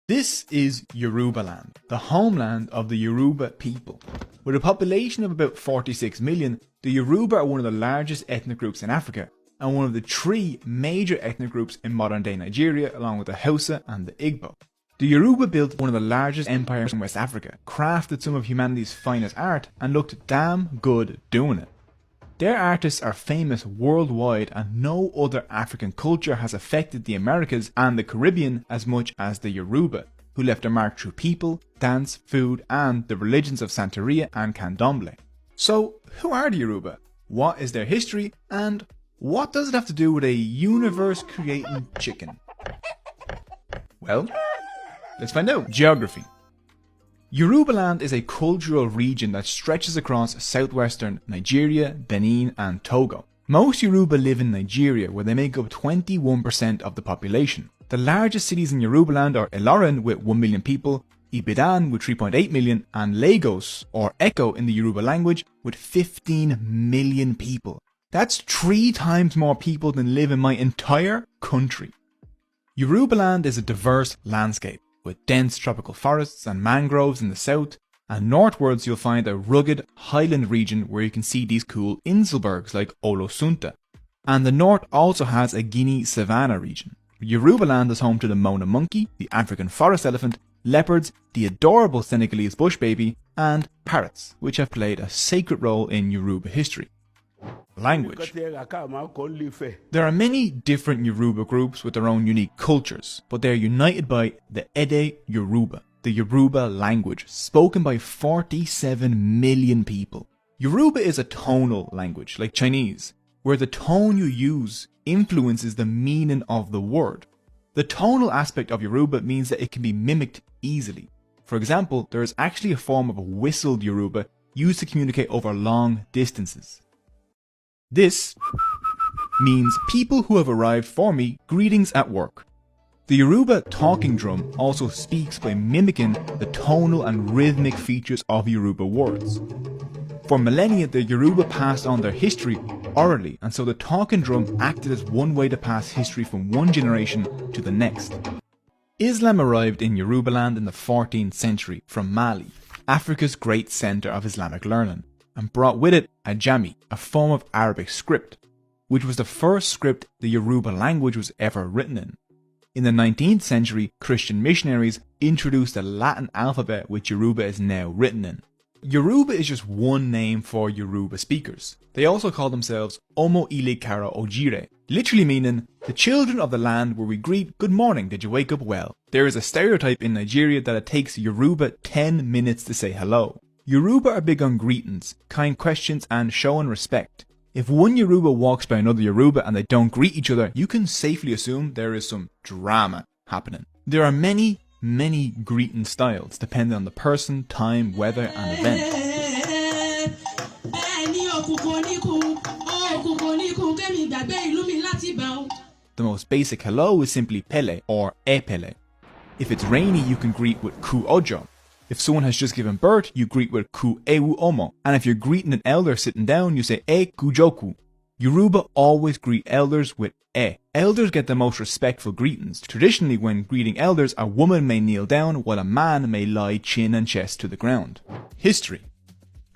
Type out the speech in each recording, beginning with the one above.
This is Yoruba land, the homeland of the Yoruba people. With a population of about 46 million, the Yoruba are one of the largest ethnic groups in Africa, and one of the three major ethnic groups in modern day Nigeria, along with the Hausa and the Igbo. The Yoruba built one of the largest empires in West Africa, crafted some of humanity's finest art, and looked damn good doing it. Their artists are famous worldwide, and no other African culture has affected the Americas and the Caribbean as much as the Yoruba, who left a mark through people, dance, food, and the religions of Santeria and Candomblé. So, who are the Yoruba? What is their history? And what does it have to do with a universe-creating chicken? Well, let's find out. Geography. Yoruba land is a cultural region that stretches across southwestern Nigeria, Benin and Togo. Most Yoruba live in Nigeria, where they make up 21% of the population. The largest cities in Yoruba land are Ilorin with 1 million people, Ibadan with 3.8 million and Lagos, or Eko in the Yoruba language, with 15 million people. That's 3 times more people than live in my entire country. Yoruba land is a diverse landscape, with dense tropical forests and mangroves in the south, and northwards you'll find a rugged highland region where you can see these cool inselbergs like Olosunta. And the north also has a Guinea savanna region. Yoruba land is home to the Mona monkey, the African forest elephant, leopards, the adorable Senegalese bush baby, and parrots, which have played a sacred role in Yoruba history. Language. There are many different Yoruba groups with their own unique cultures, but they are united by the Ede Yoruba, the Yoruba language, spoken by 47 million people. Yoruba is a tonal language, like Chinese, where the tone you use influences the meaning of the word. The tonal aspect of Yoruba means that it can be mimicked easily. For example, there is actually a form of whistled Yoruba used to communicate over long distances. This means people who have arrived for me, greetings at work. The Yoruba talking drum also speaks by mimicking the tonal and rhythmic features of Yoruba words. For millennia, the Yoruba passed on their history orally, and so the talking drum acted as one way to pass history from one generation to the next. Islam arrived in Yoruba land in the 14th century from Mali, Africa's great centre of Islamic learning, and brought with it Ajami, a form of Arabic script, which was the first script the Yoruba language was ever written in. In the 19th century, Christian missionaries introduced the Latin alphabet which Yoruba is now written in. Yoruba is just one name for Yoruba speakers. They also call themselves Omo Ile Kara Ojire, literally meaning the children of the land where we greet good morning, did you wake up well? There is a stereotype in Nigeria that it takes Yoruba 10 minutes to say hello. Yoruba are big on greetings, kind questions and showing respect. If one Yoruba walks by another Yoruba and they don't greet each other, you can safely assume there is some drama happening. There are many greeting styles depending on the person, time, weather and event. The most basic hello is simply pele or epele. If it's rainy, you can greet with ku ojo. If someone has just given birth, you greet with ku ewu omo. And if you're greeting an elder sitting down, you say e kujoku. Yoruba always greet elders with e. Elders get the most respectful greetings. Traditionally, when greeting elders, a woman may kneel down while a man may lie chin and chest to the ground. History.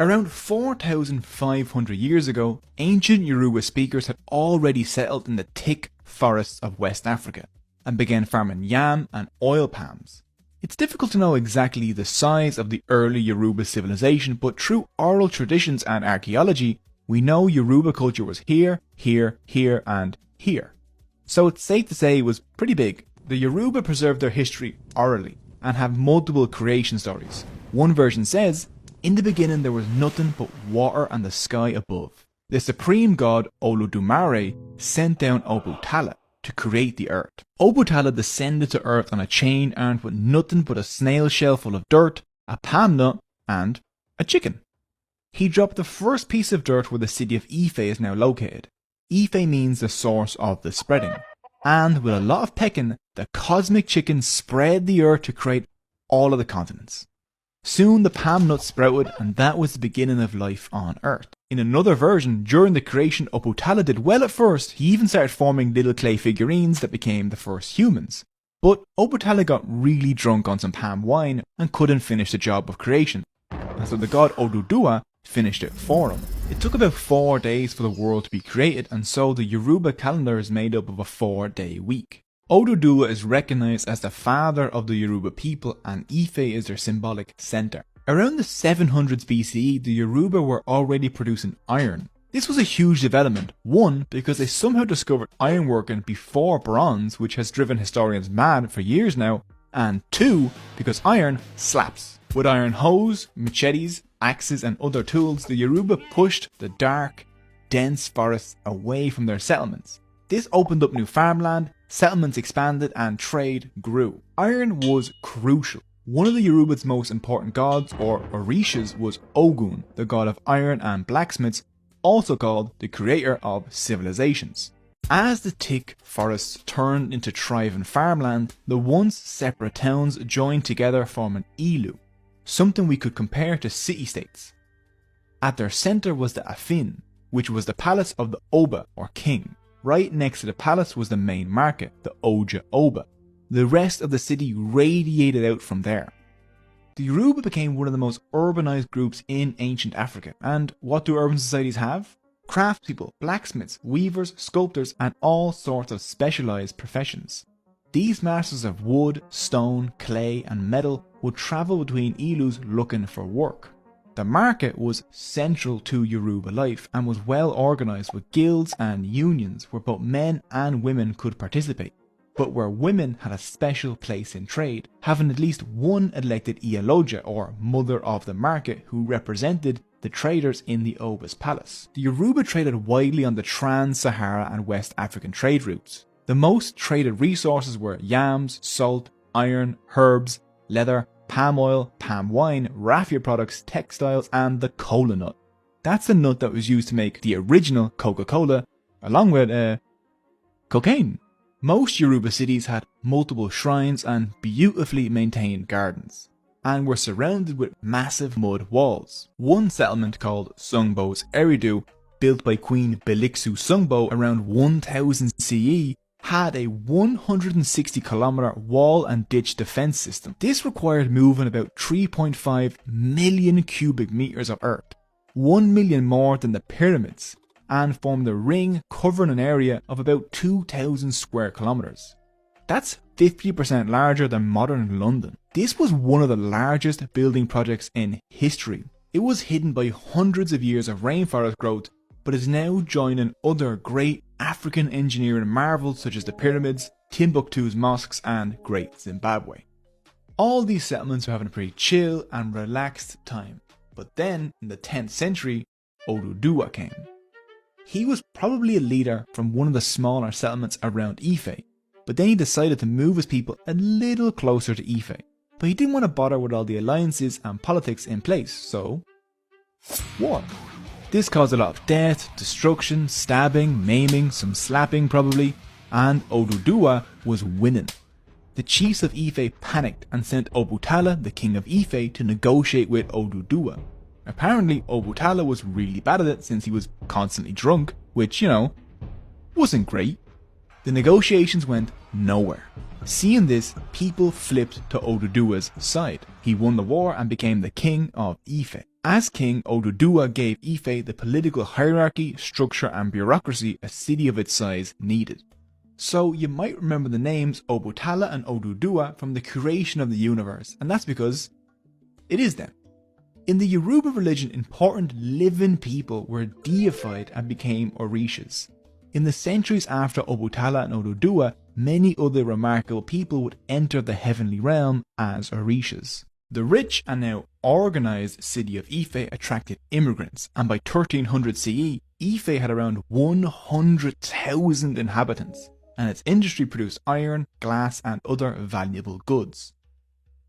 Around 4,500 years ago, ancient Yoruba speakers had already settled in the thick forests of West Africa and began farming yam and oil palms. It's difficult to know exactly the size of the early Yoruba civilization, but through oral traditions and archaeology, we know Yoruba culture was here, here, here, and here. So it's safe to say it was pretty big. The Yoruba preserve their history orally and have multiple creation stories. One version says, in the beginning there was nothing but water and the sky above. The supreme god Olodumare sent down Obutala to create the earth. Obutala descended to earth on a chain armed with nothing but a snail shell full of dirt, a palm nut, and a chicken. He dropped the first piece of dirt where the city of Ife is now located. Ife means the source of the spreading. And with a lot of pecking, the cosmic chicken spread the earth to create all of the continents. Soon the palm nut sprouted, and that was the beginning of life on Earth. In another version, during the creation, Obutala did well at first. He even started forming little clay figurines that became the first humans. But Obatala got really drunk on some palm wine and couldn't finish the job of creation, and so the god Oduduwa finished it for him. It took about 4 days for the world to be created, and so the Yoruba calendar is made up of a 4-day week. Oduduwa is recognized as the father of the Yoruba people, and Ife is their symbolic center. Around the 700s BCE, the Yoruba were already producing iron. This was a huge development, one, because they somehow discovered ironworking before bronze, which has driven historians mad for years now, and two, because iron slaps. With iron hoes, machetes, axes and other tools, the Yoruba pushed the dark, dense forests away from their settlements. This opened up new farmland, settlements expanded and trade grew. Iron was crucial. One of the Yoruba's most important gods, or Orishas, was Ogun, the god of iron and blacksmiths, also called the creator of civilizations. As the thick forests turned into thriving farmland, the once separate towns joined together forming Ilu, something we could compare to city-states. At their centre was the Afin, which was the palace of the Oba, or king. Right next to the palace was the main market, the Oja Oba. The rest of the city radiated out from there. The Yoruba became one of the most urbanized groups in ancient Africa, and what do urban societies have? Craftspeople, blacksmiths, weavers, sculptors, and all sorts of specialized professions. These masters of wood, stone, clay, and metal would travel between Ilus looking for work. The market was central to Yoruba life and was well organized with guilds and unions where both men and women could participate, but where women had a special place in trade, having at least one elected Iyaloja, or mother of the market, who represented the traders in the Oba's palace. The Yoruba traded widely on the trans-Sahara and West African trade routes. The most traded resources were yams, salt, iron, herbs, leather, palm oil, palm wine, raffia products, textiles, and the cola nut. That's the nut that was used to make the original Coca-Cola, along with cocaine. Most Yoruba cities had multiple shrines and beautifully maintained gardens, and were surrounded with massive mud walls. One settlement called Sungbo's Eridu, built by Queen Belixu Sungbo around 1000 CE, had a 160-kilometer wall and ditch defense system. This required moving about 3.5 million cubic meters of earth, 1 million more than the pyramids, and formed a ring covering an area of about 2,000 square kilometers. That's 50% larger than modern London. This was one of the largest building projects in history. It was hidden by hundreds of years of rainforest growth, but is now joining other great African engineering marvels such as the pyramids, Timbuktu's mosques, and Great Zimbabwe. All these settlements were having a pretty chill and relaxed time, but then in the 10th century, Oduduwa came. He was probably a leader from one of the smaller settlements around Ife, but then he decided to move his people a little closer to Ife. But he didn't want to bother with all the alliances and politics in place, so war. This caused a lot of death, destruction, stabbing, maiming, some slapping probably, and Oduduwa was winning. The chiefs of Ife panicked and sent Obutala, the king of Ife, to negotiate with Oduduwa. Apparently, Obutala was really bad at it since he was constantly drunk, which, wasn't great. The negotiations went nowhere. Seeing this, people flipped to Oduduwa's side. He won the war and became the king of Ife. As king, Oduduwa gave Ife the political hierarchy, structure and bureaucracy a city of its size needed. So you might remember the names Obutala and Oduduwa from the creation of the universe, and that's because it is them. In the Yoruba religion, important living people were deified and became Orishas. In the centuries after Obutala and Oduduwa, many other remarkable people would enter the heavenly realm as Orishas. The rich and now organised city of Ife attracted immigrants, and by 1300 CE, Ife had around 100,000 inhabitants, and its industry produced iron, glass and other valuable goods.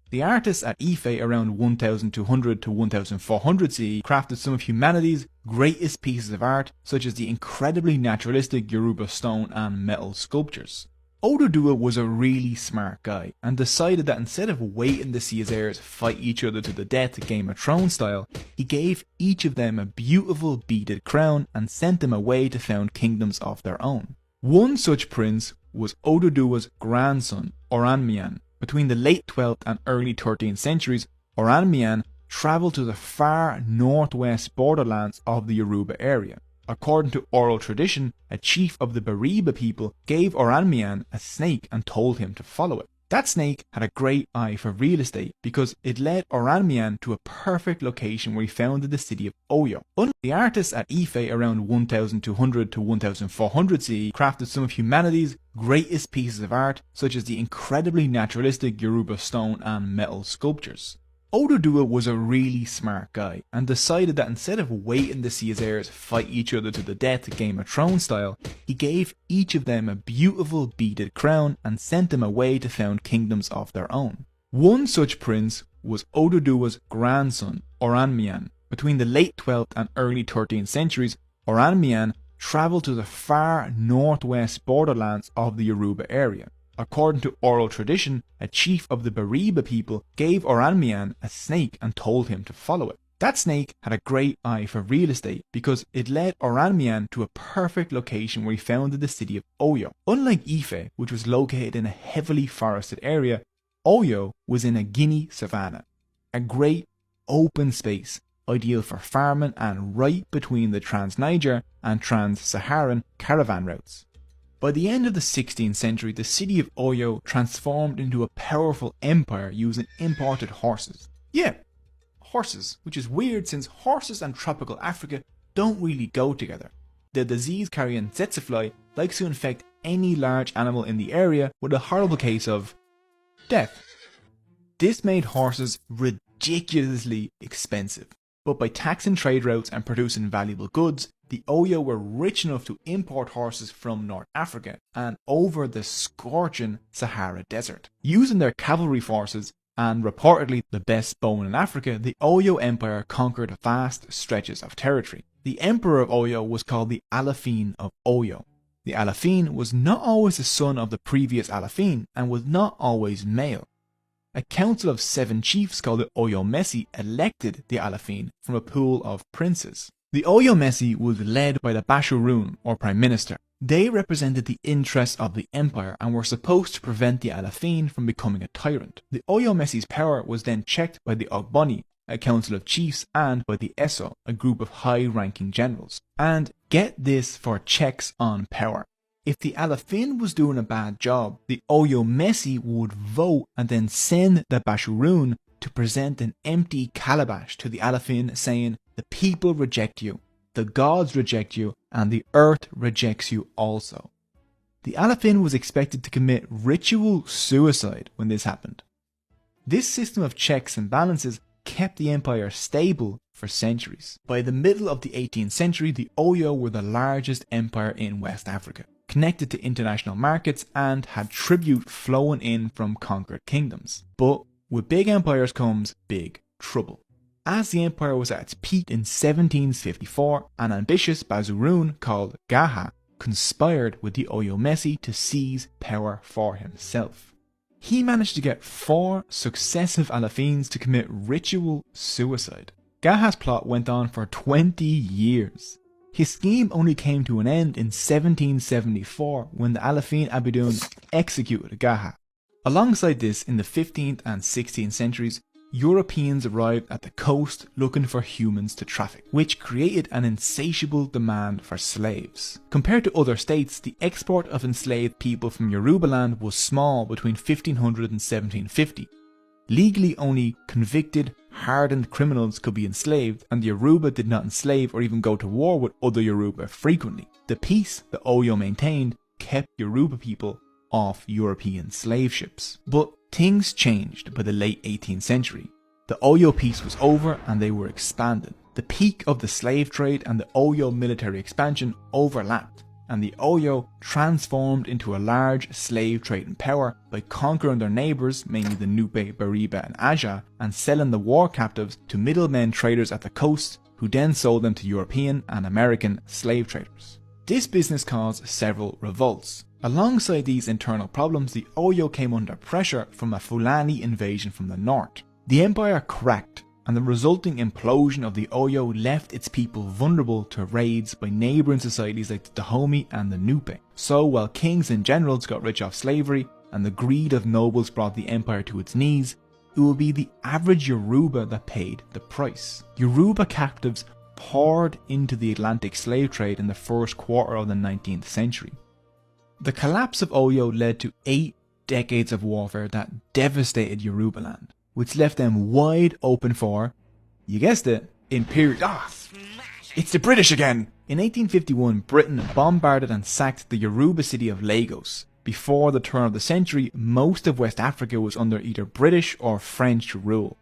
The artists at Ife around 1200 to 1400 CE crafted some of humanity's greatest pieces of art, such as the incredibly naturalistic Yoruba stone and metal sculptures. Oduduwa was a really smart guy and decided that instead of waiting to see his heirs fight each other to the death Game of Thrones style, he gave each of them a beautiful beaded crown and sent them away to found kingdoms of their own. One such prince was Oduduwa's grandson, Oranmiyan. Between the late 12th and early 13th centuries, Oranmiyan travelled to the far northwest borderlands of the Yòrùbá area. According to oral tradition, a chief of the Bariba people gave Oranmiyan a snake and told him to follow it. That snake had a great eye for real estate because it led Oranmiyan to a perfect location where he founded the city of Oyo. The artists at Ife around 1200 to 1400 CE crafted some of humanity's greatest pieces of art, such as the incredibly naturalistic Yòrùbá stone and metal sculptures. Oduduwa was a really smart guy and decided that instead of waiting to see his heirs fight each other to the death Game of Thrones style, he gave each of them a beautiful beaded crown and sent them away to found kingdoms of their own. One such prince was Oduduwa's grandson, Oranmiyan. Between the late 12th and early 13th centuries, Oranmiyan travelled to the far northwest borderlands of the Yòrùbá area. According to oral tradition, a chief of the Bariba people gave Oranmiyan a snake and told him to follow it. That snake had a great eye for real estate because it led Oranmiyan to a perfect location where he founded the city of Oyo. Unlike Ife, which was located in a heavily forested area, Oyo was in a Guinea savanna, a great open space ideal for farming and right between the Trans-Niger and Trans-Saharan caravan routes. By the end of the 16th century, the city of Oyo transformed into a powerful empire using imported horses. Yeah, horses, which is weird since horses and tropical Africa don't really go together. The disease-carrying tsetse fly likes to infect any large animal in the area with a horrible case of death. This made horses ridiculously expensive, but by taxing trade routes and producing valuable goods, the Oyo were rich enough to import horses from North Africa and over the scorching Sahara Desert. Using their cavalry forces and reportedly the best bone in Africa, the Oyo Empire conquered vast stretches of territory. The emperor of Oyo was called the Alafin of Oyo. The Alafin was not always the son of the previous Alafin and was not always male. A council of 7 chiefs called the Oyo Messi elected the Alafin from a pool of princes. The Oyo Messi was led by the Bashurun, or Prime Minister. They represented the interests of the empire and were supposed to prevent the Alafin from becoming a tyrant. The Oyo Messi's power was then checked by the Ogboni, a council of chiefs, and by the Eso, a group of high-ranking generals. And get this for checks on power. If the Alafin was doing a bad job, the Oyo Messi would vote and then send the Bashurun to present an empty calabash to the Alafin saying, "The people reject you, the gods reject you, and the earth rejects you also." The Alafin was expected to commit ritual suicide when this happened. This system of checks and balances kept the empire stable for centuries. By the middle of the 18th century, the Oyo were the largest empire in West Africa, connected to international markets and had tribute flowing in from conquered kingdoms. But with big empires comes big trouble. As the empire was at its peak in 1754, an ambitious Bazurun called Gaha conspired with the Oyo Messi to seize power for himself. He managed to get 4 successive Alafins to commit ritual suicide. Gaha's plot went on for 20 years. His scheme only came to an end in 1774 when the Alafin Abidun executed Gaha. Alongside this, in the 15th and 16th centuries, Europeans arrived at the coast looking for humans to traffic, which created an insatiable demand for slaves. Compared to other states, the export of enslaved people from Yorubaland was small between 1500 and 1750. Legally, only convicted, hardened criminals could be enslaved, and the Yoruba did not enslave or even go to war with other Yoruba frequently. The peace the Oyo maintained kept Yoruba people off European slave ships. But things changed by the late 18th century. The Oyo peace was over and they were expanded. The peak of the slave trade and the Oyo military expansion overlapped, and the Oyo transformed into a large slave trading power by conquering their neighbours, mainly the Nupe, Bariba and Aja, and selling the war captives to middlemen traders at the coast, who then sold them to European and American slave traders. This business caused several revolts. Alongside these internal problems, the Oyo came under pressure from a Fulani invasion from the north. The empire cracked and the resulting implosion of the Oyo left its people vulnerable to raids by neighbouring societies like the Dahomey and the Nupe. So while kings and generals got rich off slavery, and the greed of nobles brought the empire to its knees, it would be the average Yoruba that paid the price. Yoruba captives poured into the Atlantic slave trade in the first quarter of the 19th century. The collapse of Oyo led to 8 decades of warfare that devastated Yorubaland, which left them wide open for, you guessed it, imperial. It's the British again! In 1851, Britain bombarded and sacked the Yoruba city of Lagos. Before the turn of the century, most of West Africa was under either British or French rule.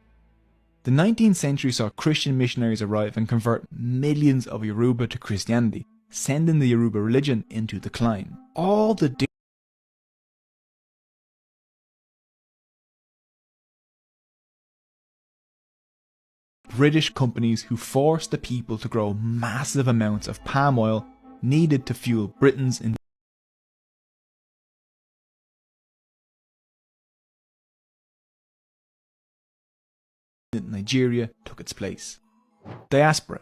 The 19th century saw Christian missionaries arrive and convert millions of Yoruba to Christianity, sending the Yoruba religion into decline. All the British companies who forced the people to grow massive amounts of palm oil needed to fuel Britain's Nigeria took its place. Diaspora.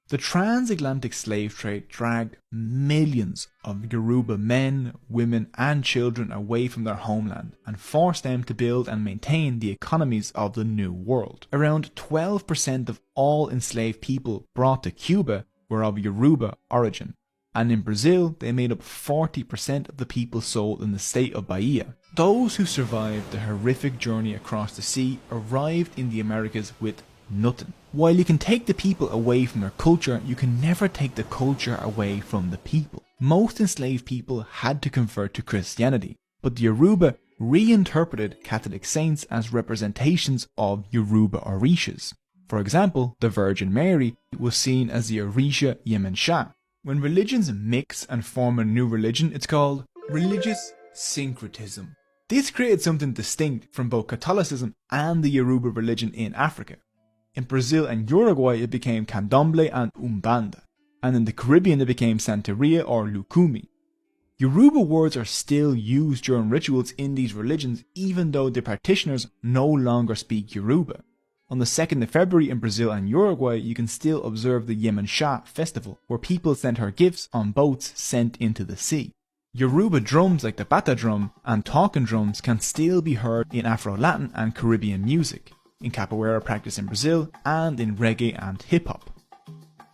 The transatlantic slave trade dragged millions of Yoruba men, women and children away from their homeland and forced them to build and maintain the economies of the New World. Around 12% of all enslaved people brought to Cuba were of Yoruba origin, and in Brazil they made up 40% of the people sold in the state of Bahia. Those who survived the horrific journey across the sea arrived in the Americas with nothing. While you can take the people away from their culture, you can never take the culture away from the people. Most enslaved people had to convert to Christianity, but the Yoruba reinterpreted Catholic saints as representations of Yoruba Orishas. For example, the Virgin Mary was seen as the Orisha Yemensha. When religions mix and form a new religion, it's called religious syncretism. This created something distinct from both Catholicism and the Yoruba religion in Africa. In Brazil and Uruguay it became Candomblé and Umbanda, and in the Caribbean it became Santeria or Lukumi. Yoruba words are still used during rituals in these religions even though the practitioners no longer speak Yoruba. On the 2nd of February in Brazil and Uruguay you can still observe the Yemensha festival, where people sent her gifts on boats sent into the sea. Yoruba drums like the bata drum and talking drums can still be heard in Afro-Latin and Caribbean music, in capoeira practice in Brazil, and in reggae and hip-hop.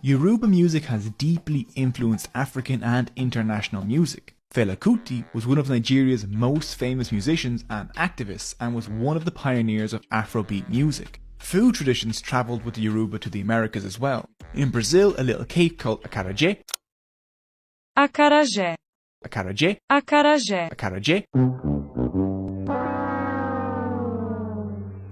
Yoruba music has deeply influenced African and international music. Fela Kuti was one of Nigeria's most famous musicians and activists and was one of the pioneers of Afrobeat music. Food traditions travelled with the Yoruba to the Americas as well. In Brazil, a little cake called acarajé, Acarajé. acarajé, Acarajé. acarajé,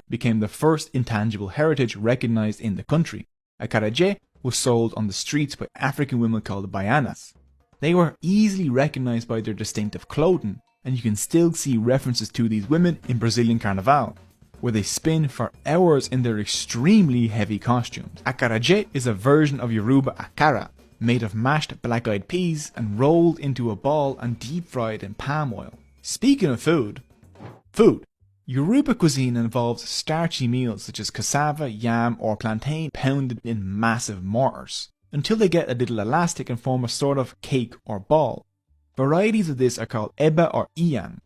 became the first intangible heritage recognized in the country. Acarajé was sold on the streets by African women called baianas. They were easily recognized by their distinctive clothing, and you can still see references to these women in Brazilian Carnival, where they spin for hours in their extremely heavy costumes. Acarajé is a version of Yoruba akara, made of mashed black-eyed peas and rolled into a ball and deep-fried in palm oil. Speaking of food. Yoruba cuisine involves starchy meals such as cassava, yam or plantain pounded in massive mortars, until they get a little elastic and form a sort of cake or ball. Varieties of this are called eba or iyan,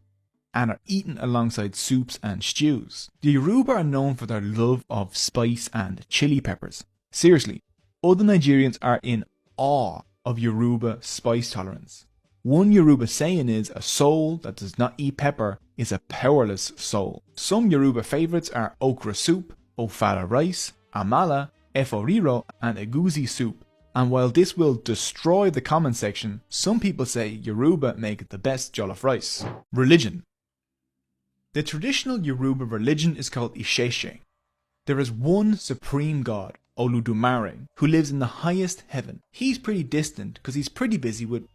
and are eaten alongside soups and stews. The Yoruba are known for their love of spice and chili peppers. Seriously, other Nigerians are in awe of Yoruba spice tolerance. One Yoruba saying is, a soul that does not eat pepper is a powerless soul. Some Yoruba favourites are okra soup, ofada rice, amala, eforiro and egusi soup. And while this will destroy the comment section, some people say Yoruba make the best jollof rice. Religion. The traditional Yoruba religion is called Isheshe. There is one supreme god, Oludumare, who lives in the highest heaven. He's pretty distant because he's pretty busy with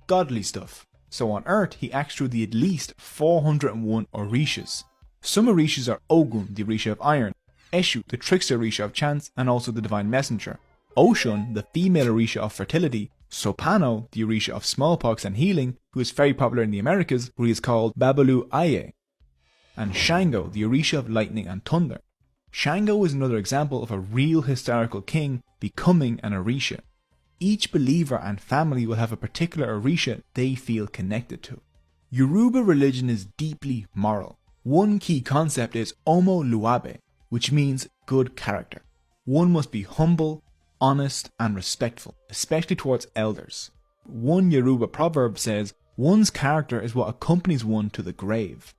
godly stuff. So on earth he acts through the at least 401 Orishas. Some Orishas are Ogun, the Orisha of iron, Eshu, the trickster Orisha of chance and also the divine messenger, Oshun, the female Orisha of fertility, Sopano, the Orisha of smallpox and healing, who is very popular in the Americas where he is called Babalu Aye, and Shango, the Orisha of lightning and thunder. Shango is another example of a real historical king becoming an Orisha. Each believer and family will have a particular Orisha they feel connected to. Yoruba religion is deeply moral. One key concept is Omoluabe, which means good character. One must be humble, honest, and respectful, especially towards elders. One Yoruba proverb says, "One's character is what accompanies one to the grave."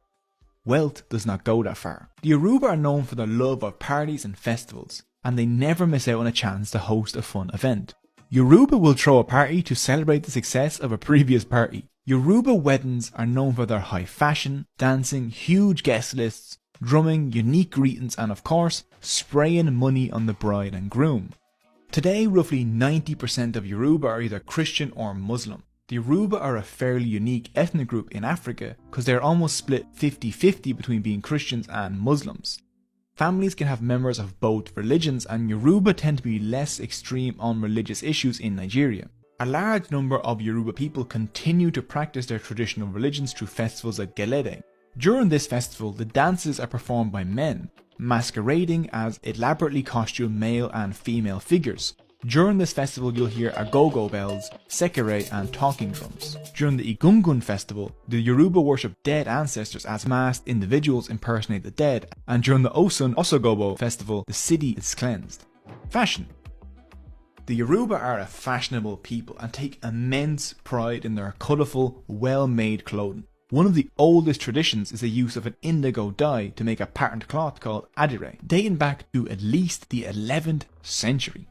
Wealth does not go that far. The Yoruba are known for their love of parties and festivals, and they never miss out on a chance to host a fun event. Yoruba will throw a party to celebrate the success of a previous party. Yoruba weddings are known for their high fashion, dancing, huge guest lists, drumming, unique greetings, and of course, spraying money on the bride and groom. Today, roughly 90% of Yoruba are either Christian or Muslim. The Yoruba are a fairly unique ethnic group in Africa because they are almost split 50-50 between being Christians and Muslims. Families can have members of both religions, and Yoruba tend to be less extreme on religious issues in Nigeria. A large number of Yoruba people continue to practice their traditional religions through festivals like Gelede. During this festival, the dances are performed by men, masquerading as elaborately costumed male and female figures. During this festival, you'll hear agogo bells, sekere, and talking drums. During the Egungun festival, the Yoruba worship dead ancestors as masked individuals impersonate the dead, and during the Osun Osogobo festival, the city is cleansed. Fashion. The Yoruba are a fashionable people and take immense pride in their colourful, well-made clothing. One of the oldest traditions is the use of an indigo dye to make a patterned cloth called adire, dating back to at least the 11th century.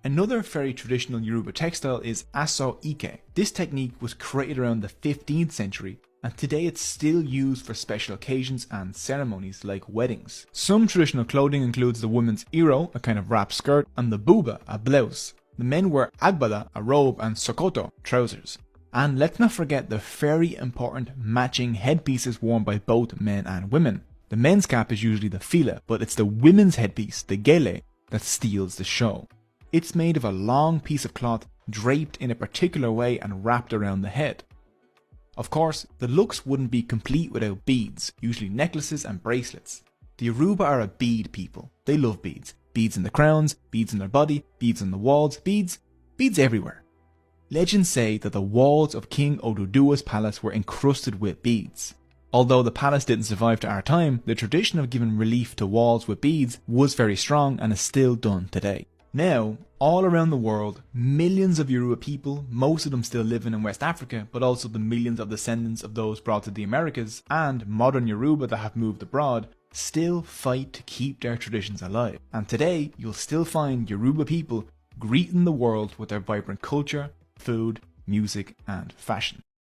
Another very traditional Yoruba textile is aso ike. This technique was created around the 15th century, and today it's still used for special occasions and ceremonies like weddings. Some traditional clothing includes the women's iro, a kind of wrap skirt, and the buba, a blouse. The men wear agbada, a robe, and sokoto, trousers. And let's not forget the very important matching headpieces worn by both men and women. The men's cap is usually the fila, but it's the women's headpiece, the gele, that steals the show. It's made of a long piece of cloth draped in a particular way and wrapped around the head. Of course, the looks wouldn't be complete without beads, usually necklaces and bracelets. The Yoruba are a bead people. They love beads. Beads in the crowns, beads in their body, beads on the walls, beads everywhere. Legends say that the walls of King Oduduwa's palace were encrusted with beads. Although the palace didn't survive to our time, the tradition of giving relief to walls with beads was very strong and is still done today. Now, all around the world, millions of Yoruba people, most of them still living in West Africa, but also the millions of descendants of those brought to the Americas, and modern Yoruba that have moved abroad, still fight to keep their traditions alive. And today, you'll still find Yoruba people greeting the world with their vibrant culture, food, music, and fashion.